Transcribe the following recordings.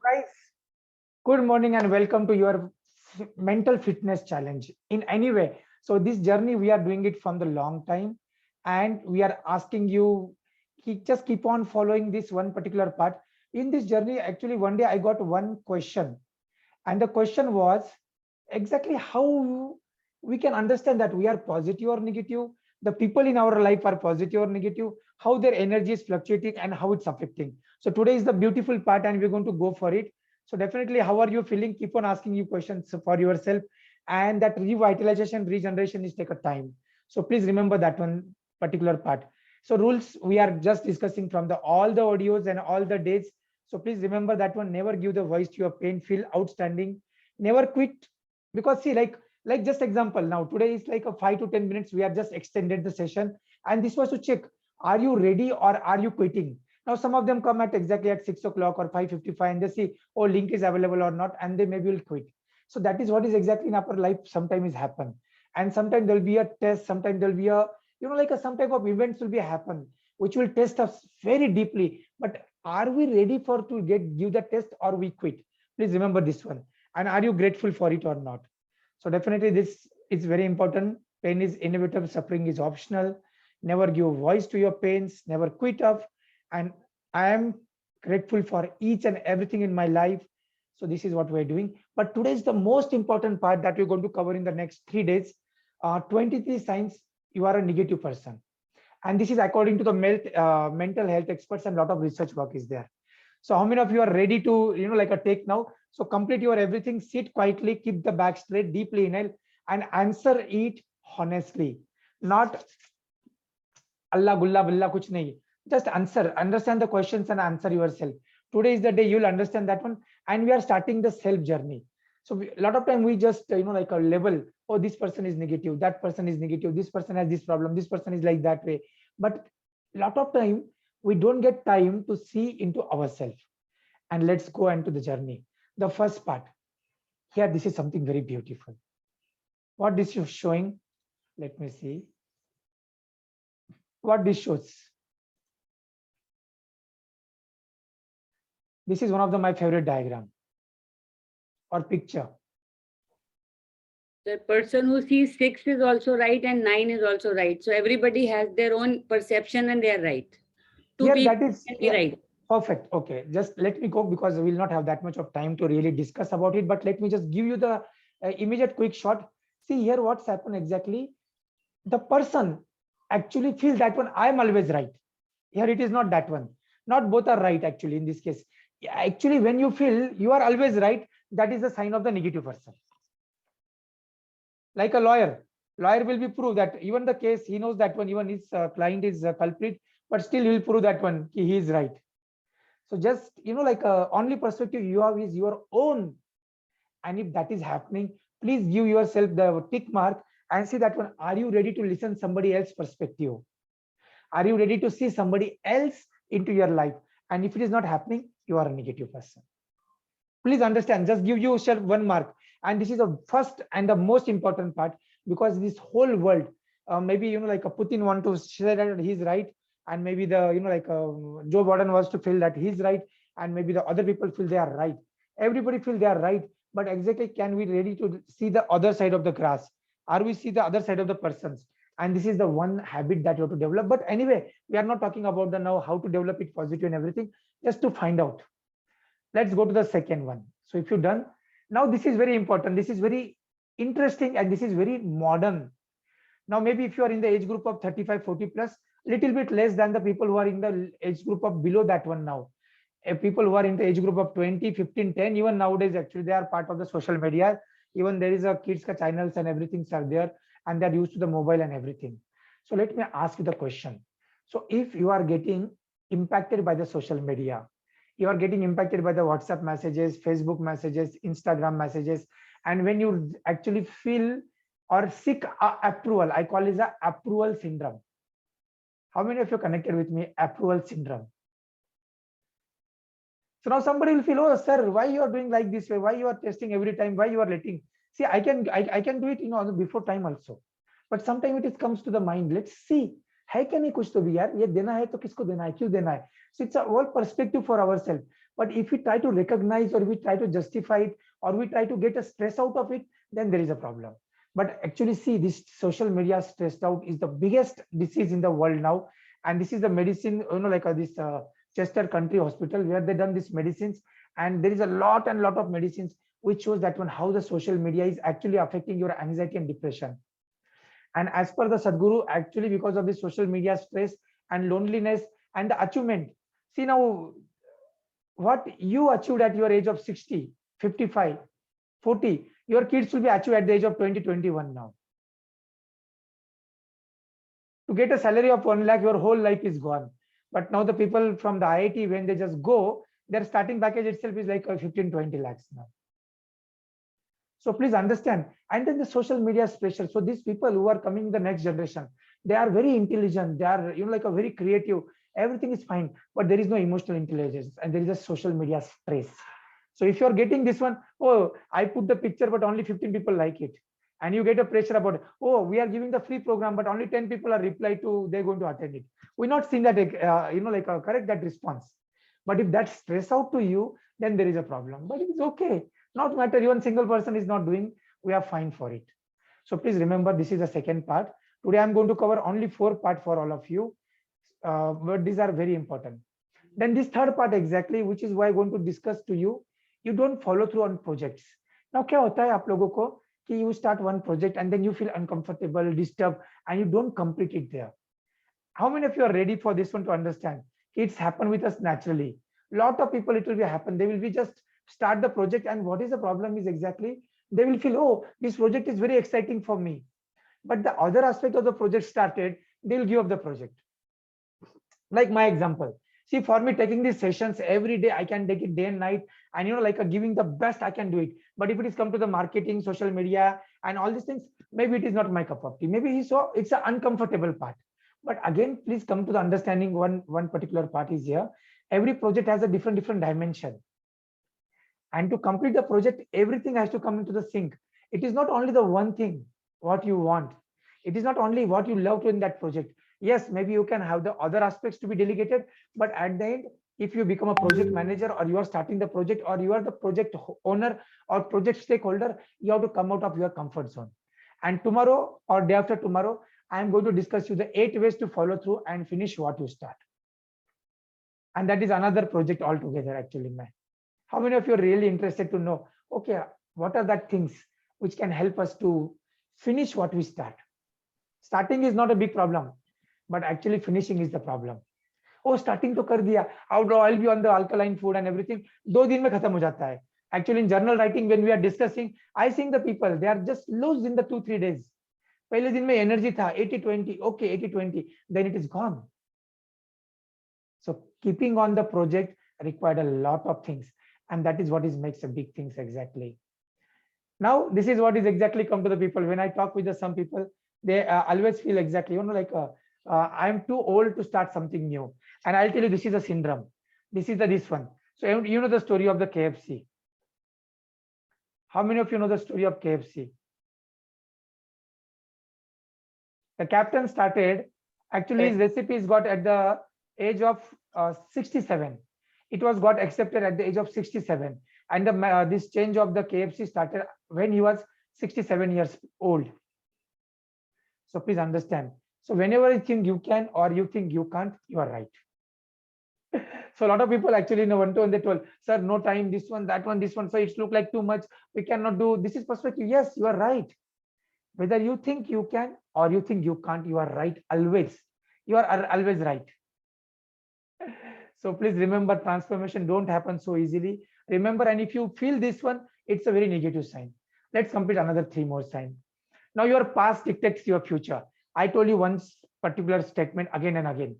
Guys, good morning and welcome to your mental fitness challenge in any way. So this journey we are doing it from the long time, and we are asking you just keep on following this one particular part. In this journey, actually one day I got one question, and the question was exactly how we can understand that we are positive or negative, the people in our life are positive or negative, how their energy is fluctuating and how it's affecting. So today is the beautiful part and we're going to go for it. So definitely, how are you feeling? Keep on asking you questions for yourself, and that revitalization regeneration is take a time. So please remember that one particular part. So rules we are just discussing from the all the audios and all the days. So please remember that one. Never give the voice to your pain. Feel outstanding. Never quit, because see, like just example, now today is like a 5 to 10 minutes we are just extended the session, and this was to check, are you ready or are you quitting? Now some of them come at exactly at 6 o'clock or 5:55 and they see, oh, link is available or not, and they maybe will quit. So that is what is exactly in our life sometimes is happen. And sometimes there'll be a test, sometimes there'll be a, like a some type of events will be happen which will test us very deeply. But are we ready for to give the test, or we quit? Please remember this one. And are you grateful for it or not? So definitely this is very important. Pain is inevitable, suffering is optional. Never give voice to your pains, never quit up. And I am grateful for each and everything in my life. So this is what we're doing. But today is the most important part that we're going to cover in the next 3 days. 23 signs you are a negative person. And this is according to the mental health experts, and a lot of research work is there. So how many of you are ready to, like a take now? So complete your everything, sit quietly, keep the back straight, deeply inhale, and answer it honestly. Not Allah gulla billah kuch nahi. Just answer, understand the questions and answer yourself. Today is the day you'll understand that one. And we are starting the self journey. So a lot of time we just, like a level, oh, this person is negative, that person is negative, this person has this problem, this person is like that way. But a lot of time we don't get time to see into ourselves. And let's go into the journey. The first part here, this is something very beautiful. What this is showing, let me see what this shows. This is one of my favorite diagram or picture. The person who sees 6 is also right and 9 is also right. So everybody has their own perception and they are right. Two Here people that is, can be yeah, right. perfect. Okay, just let me go because we will not have that much of time to really discuss about it. But let me just give you the immediate quick shot. See here what's happened exactly. The person actually feels that one, I am always right. Here it is not that one. Not both are right actually in this case. Actually, when you feel you are always right, that is a sign of the negative person. Like a lawyer will be prove that even the case he knows that one, even his client is a culprit, but still he will prove that one he is right. So just, like only perspective you have is your own. And if that is happening, please give yourself the tick mark and see that one, are you ready to listen somebody else's perspective? Are you ready to see somebody else into your life? And if it is not happening, you are a negative person. Please understand, just give yourself one mark. And this is the first and the most important part, because this whole world, maybe, like a Putin want to say that he's right, and maybe the, like Joe Biden wants to feel that he's right, and maybe the other people feel they are right. Everybody feel they are right, but exactly, can we ready to see the other side of the grass? Are we see the other side of the persons? And this is the one habit that you have to develop. But anyway, we are not talking about the now how to develop it positive and everything, just to find out. Let's go to the second one. So if you're done, now this is very important. This is very interesting and this is very modern. Now, maybe if you are in the age group of 35, 40 plus, little bit less than the people who are in the age group of below that one now. People who are in the age group of 20, 15, 10, even nowadays, actually, they are part of the social media. Even there is a kids channels and everything are there, and they're used to the mobile and everything. So let me ask you the question. So if you are getting impacted by the social media, you are getting impacted by the WhatsApp messages, Facebook messages, Instagram messages, and when you actually feel or seek approval, I call it the approval syndrome. How many of you connected with me? Approval syndrome. So now somebody will feel, oh sir, why you are doing like this way? Why you are testing every time? Why you are letting? See, I can do it, before time also. But sometimes it comes to the mind. Let's see. है क्या नहीं कुछ तो भी यार ये देना है तो किसको देना है क्यों देना है. So it's a whole perspective for ourselves. But if we try to recognize, or we try to justify it, or we try to get a stress out of it, then there is a problem. But actually, see, this social media stressed out is the biggest disease in the world now. And this is the medicine, like this Chester Country Hospital, where they done these medicines. And there is a lot and lot of medicines which shows that one, how the social media is actually affecting your anxiety and depression. And as per the Sadhguru, actually, because of the social media stress and loneliness and the achievement, see now, what you achieved at your age of 60, 55, 40, your kids will be achieved at the age of 20, 21 now. To get a salary of 1 lakh, your whole life is gone. But now the people from the IIT, when they just go, their starting package itself is like 15, 20 lakhs now. So please understand. And then the social media special. So these people who are coming in the next generation, they are very intelligent. They are, like a very creative. Everything is fine, but there is no emotional intelligence, and there is a social media stress. So if you are getting this one, oh, I put the picture, but only 15 people like it. And you get a pressure about, oh, we are giving the free program, but only 10 people are replied to, they're going to attend it. We're not seeing that, correct that response. But if that stress out to you, then there is a problem. But it's okay. Not matter, even single person is not doing, we are fine for it. So please remember, this is the second part. Today I'm going to cover only 4 parts for all of you. But these are very important. Then this third part exactly, which is why I'm going to discuss to you, you don't follow through on projects. Now, क्या होता है आप लोगों को कि you start one project and then you feel uncomfortable, disturbed, and you don't complete it there. How many of you are ready for this one to understand? It's happened with us naturally. Lot of people, it will be happen. They will be just start the project, and what is the problem is exactly, they will feel, oh, this project is very exciting for me. But the other aspect of the project started, they will give up the project. Like my example, see, for me, taking these sessions every day, I can take it day and night, and giving the best, I can do it. But if it is come to the marketing, social media, and all these things, maybe it is not my cup of tea. Maybe it's an uncomfortable part. But again, please come to the understanding, one particular part is here. Every project has a different dimension. And to complete the project, everything has to come into the sync. It is not only the one thing, what you want. It is not only what you love to in that project. Yes, maybe you can have the other aspects to be delegated, but at the end, if you become a project manager, or you are starting the project, or you are the project owner or project stakeholder, you have to come out of your comfort zone. And tomorrow or day after tomorrow, I am going to discuss you the 8 ways to follow through and finish what you start. And that is another project altogether, actually, man. How many of you are really interested to know, okay, what are that things which can help us to finish what we start? Starting is not a big problem, but actually finishing is the problem. Oh, starting to kar diya, I'll be on the alkaline food and everything. 2 दिन में खत्म हो जाता है. Actually, in journal writing, when we are discussing, I think the people, they are just lost in the 2-3 days. पहले दिन में energy था 80-20, okay, 80-20, then it is gone. So keeping on the project required a lot of things, and that is what makes a big things exactly. Now, this is what is exactly come to the people. When I talk with some people, they always feel exactly, I'm too old to start something new. And I'll tell you, this is a syndrome. This is this one. So you know the story of the KFC. How many of you know the story of KFC? The captain started, actually his recipes got at the age of 67. It was got accepted at the age of 67. And this change of the KFC started when he was 67 years old. So please understand. So whenever you think you can or you think you can't, you are right. So a lot of people actually one to one, they told, sir, no time, this one, that one, this one. So it's look like too much. We cannot do, this is perspective. Yes, you are right. Whether you think you can or you think you can't, you are right always. You are always right. So please remember, transformation don't happen so easily. Remember, and if you feel this one, it's a very negative sign. Let's complete another 3 more signs. Now your past dictates your future. I told you one particular statement again and again.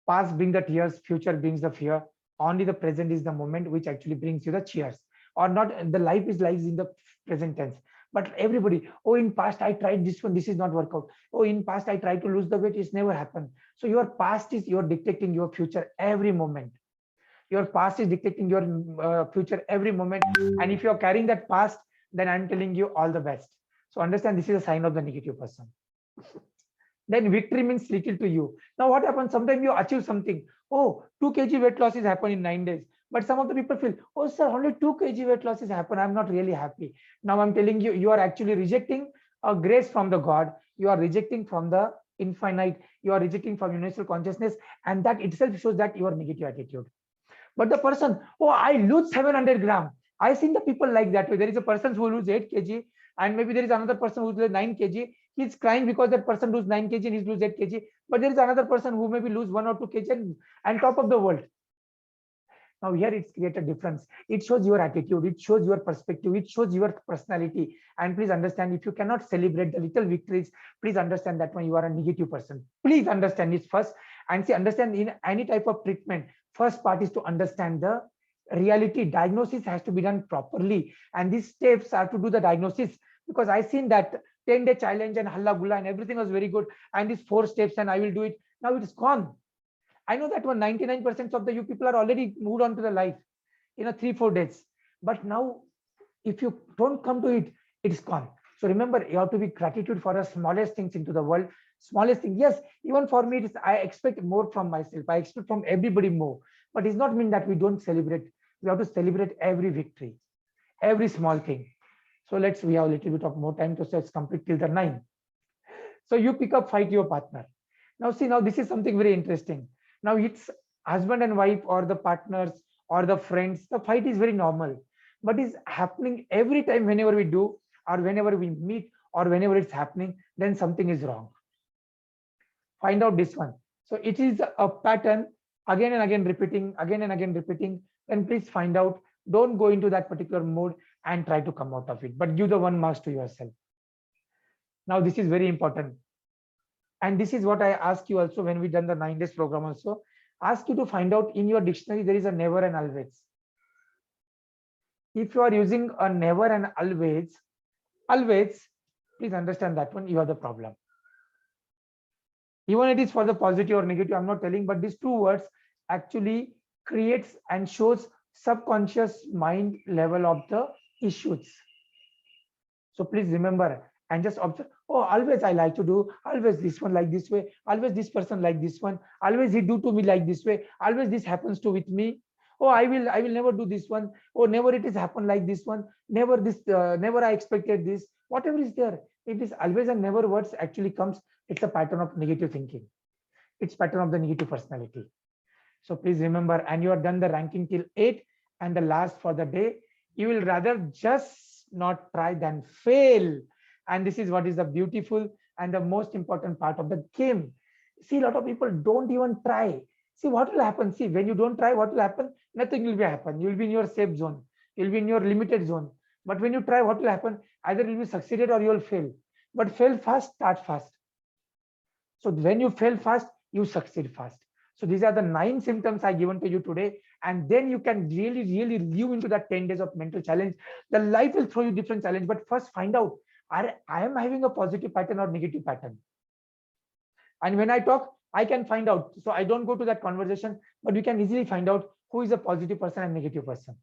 Past brings the tears, future brings the fear. Only the present is the moment which actually brings you the cheers. Or not, the life is lies in the present tense. But everybody, oh, in past I tried this one, this is not work out. Oh, in past I tried to lose the weight, it's never happened. So your past is you're dictating your future every moment. Your past is dictating your future every moment. And if you're carrying that past, then I'm telling you all the best. So understand, this is a sign of the negative person. Then victory means little to you. Now what happens? Sometimes you achieve something. Oh, 2 kg weight loss is happen in 9 days. But some of the people feel, oh sir, only 2 kg weight loss is happen. I'm not really happy. Now I'm telling you, you are actually rejecting a grace from the God. You are rejecting from the infinite. You are rejecting from universal consciousness. And that itself shows that your negative attitude. But the person, oh, I lose 700 gram. I seen the people like that. There is a person who lose 8 kg, and maybe there is another person who lose 9 kg. He's crying because that person lose 9 kg and he's lose 8 kg. But there is another person who maybe lose 1 or 2 kg and top of the world. Now here it's create a difference. It shows your attitude, it shows your perspective, it shows your personality. And please understand, if you cannot celebrate the little victories, please understand that when you are a negative person. Please understand this first. And see, understand in any type of treatment, first part is to understand the reality. Diagnosis has to be done properly. And these steps are to do the diagnosis, because I seen that 10-day challenge and halla gulla and everything was very good. And these 4 steps and I will do it. Now it's gone. I know that 99% of the you people are already moved on to the life in a 3-4 days. But now, if you don't come to it, it's gone. So remember, you have to be gratitude for the smallest things into the world. Smallest thing. Yes, even for me, I expect more from myself. I expect from everybody more. But it's not mean that we don't celebrate. We have to celebrate every victory, every small thing. So we have a little bit of more time to let's complete till the 9. So you pick up, fight your partner. Now see, now this is something very interesting. Now it's husband and wife or the partners or the friends. The fight is very normal, but it's happening every time whenever we do or whenever we meet or whenever it's happening, then something is wrong. Find out this one. So it is a pattern again and again repeating, again and again repeating. Then please find out. Don't go into that particular mode and try to come out of it, but give the 1 marks to yourself. Now this is very important. And this is what I ask you also when we done the 9 days program also. Ask you to find out in your dictionary, there is a never and always. If you are using a never and always, please understand that one, you have the problem. Even it is for the positive or negative, I'm not telling, but these 2 words actually creates and shows subconscious mind level of the issues. So please remember and just observe. Oh, always I like to do, always this one like this way, always this person like this one, always he do to me like this way, always this happens to with me. Oh, I will never do this one. Oh, never it is happen like this one. Never this, never I expected this. Whatever is there, it is always and never words actually comes. It's a pattern of negative thinking. It's pattern of the negative personality. So please remember, and you are done the ranking till 8 and the last for the day. You will rather just not try than fail. And this is what is the beautiful and the most important part of the game. See, a lot of people don't even try. See, what will happen? See, when you don't try, what will happen? Nothing will be happen. You will be in your safe zone. You'll be in your limited zone. But when you try, what will happen? Either you will be succeeded or you will fail. But fail fast, start fast. So when you fail fast, you succeed fast. So these are the 9 symptoms I given to you today. And then you can really, really live into that 10 days of mental challenge. The life will throw you different challenge. But first find out, I am having a positive pattern or negative pattern. And when I talk, I can find out. So I don't go to that conversation, but you can easily find out who is a positive person and negative person.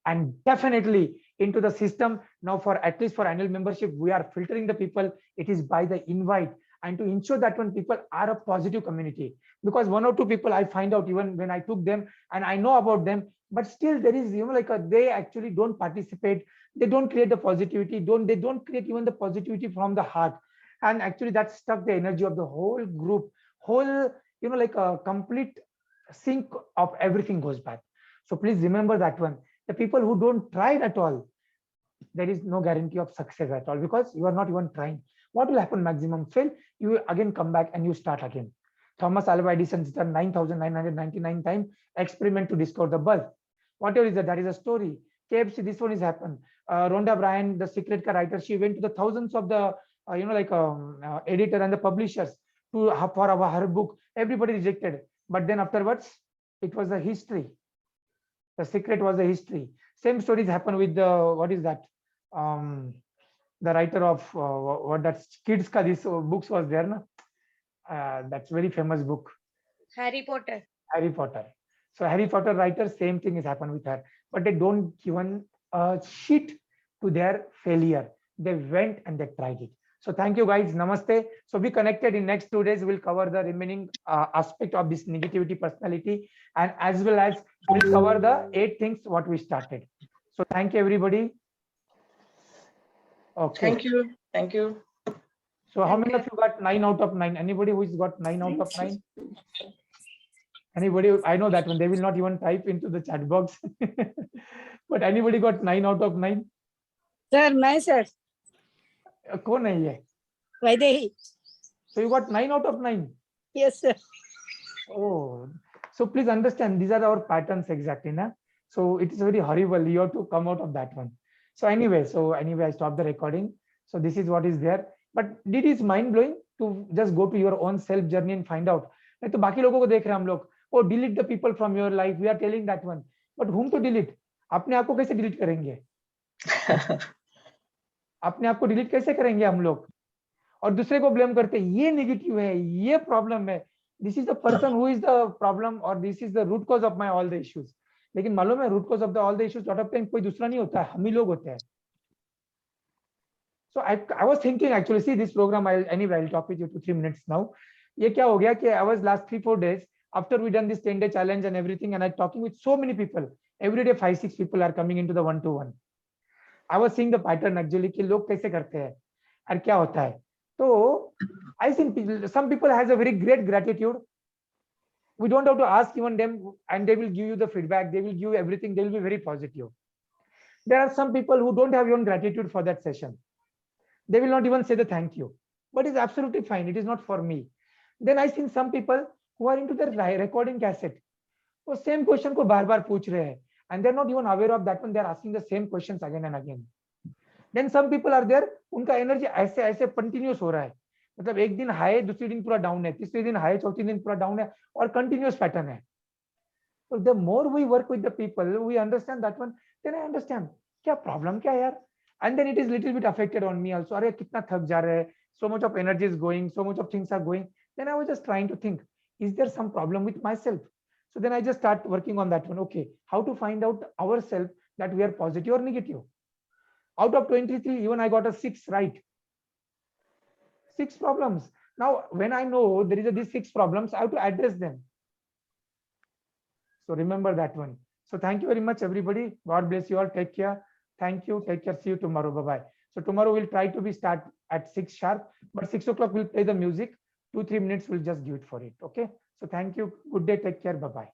And definitely into the system now, for at least for annual membership, we are filtering the people. It is by the invite, and to ensure that when people are a positive community, because 1 or 2 people I find out even when I took them and I know about them, but still there is, they actually don't participate. They don't create the positivity. They don't create even the positivity from the heart. And actually that stuck the energy of the whole group, whole, a complete sync of everything goes back. So please remember that one. The people who don't try it at all, there is no guarantee of success at all, because you are not even trying. What will happen? Maximum fail. You will again come back and you start again. Thomas Alva Edison's done 9,999 times experiment to discover the bulb. Whatever is that is a story. KFC, this one is happened. Rhonda Bryan, the secret car writer, she went to the thousands of the editor and the publishers to for her book. Everybody rejected, but then afterwards it was a history. The secret was a history. Same stories happen with the what is that? The writer of what that kids ka this books was there, na? That's very famous book. Harry Potter. Harry Potter. So Harry Potter writer, same thing has happened with her, but they don't given a shit to their failure. They went and they tried it. So thank you guys. Namaste. So we connected in next 2 days. We'll cover the remaining aspect of this negativity personality, and as well as we'll cover the 8 things what we started. So thank you everybody. Okay. Thank you. Thank you. So how Thank many you. of you got 9 out of 9? Anybody who's got 9 out of 9? Anybody? I know that one. They will not even type into the chat box. But anybody got 9 out of 9? Sir, मैं sir, कौन है ये? Vaidehi. So you got 9 out of 9? Yes, sir. Oh, so please understand, these are our patterns exactly, na? So it is very horrible. You have to come out of that one. So anyway, I stopped the recording. So this is what is there. But it is mind blowing to just go to your own self journey and find out. नहीं तो बाकी लोगों को देख रहे हैं हम लोग. Oh, delete the people from your life. We are telling that one. But whom to delete? अपने आप को कैसे delete करेंगे? अपने आप को delete कैसे करेंगे हम लोग? और दूसरे को ब्लेम करते हैं, ये नेगेटिव है, ये प्रॉब्लम है, this is the person who is the problem और this is the root cause of my all the issues. लेकिन मालूम है root cause of the all the issues lot of time कोई दूसरा नहीं होता है, हम ही लोग होते हैं. So I was thinking actually see this program I anyway I will talk with you 2-3 minutes now. ये क्या हो गया कि I was last 3-4 days after we done this 10-day challenge and everything, and I talking with so many people every day. 5-6 people are coming into the 1-to-1. I was seeing the pattern actually कि लोग कैसे करते हैं और क्या होता है. So I think some people has a very great gratitude. We don't have to ask even them, and they will give you the feedback. They will give you everything. They will be very positive. There are some people who don't have even gratitude for that session. They will not even say the thank you, but it's absolutely fine. It is not for me. Then I seen some people who are into the recording cassette. वो same question को बार-बार पूछ रहे हैं, and they're not even aware of that one. They're asking the same questions again and again. Then some people are there, उनका energy ऐसे ऐसे continuous हो रहा है, मतलब एक दिन हाई दूसरे दिन पूरा डाउन है, तीसरे दिन हाई चौथे दिन पूरा डाउन है, और कंटिन्यूस पैटर्न है. So the more we work with the people, we understand that one. Then I understand क्या प्रॉब्लम क्या है यार. And then it is little bit affected on me also. अरे कितना थक जा रहे हैं, so much of energy is going, so much of things are going. Then I was just trying to think, is there some problem with myself? So then I just start working on that one. Okay, how to find out ourselves that we are positive or negative. Out of 23, even I got a 6 right. 6 problems. Now, when I know there is these 6 problems, I have to address them. So remember that one. So thank you very much, everybody. God bless you all. Take care. Thank you. Take care. See you tomorrow. Bye-bye. So tomorrow we'll try to be start at 6 sharp, but 6 o'clock we'll play the music. 2-3 minutes we'll just give it for it. Okay. So thank you. Good day. Take care. Bye-bye.